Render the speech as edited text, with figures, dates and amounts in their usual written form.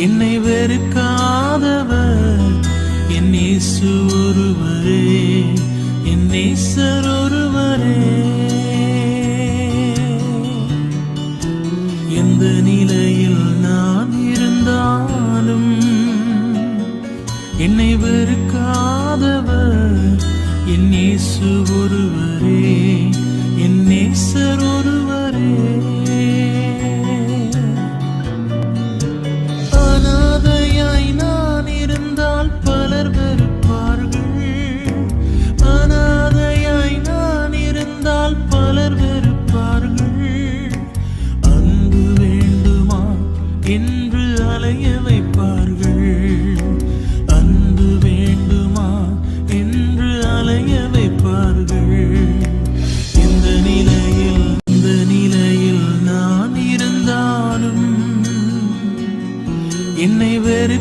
என்னை வெறுக்காதவர் என் இயேசு ஒருவரே, என் நேசர் ஒருவரே. எந்த நிலையில் நான் இருந்தாலும் என்னை வெறுக்காதவர் என் இயேசு ஒருவரே, என் நேசர் ஒருவரே. அனாதையாய் நான் இருந்தால் பலர் வெறுப்பார்கள், அனாதையாய் நான் இருந்தால் பலர் வெறுப்பார்கள். அன்பு வேண்டுமா என்று அலைய வைப்பார்கள், அன்பு வேண்டுமா என்று அலைய வைப்பார்கள். இந்த நிலையில் நான் இருந்தாலும் என்னை வெறு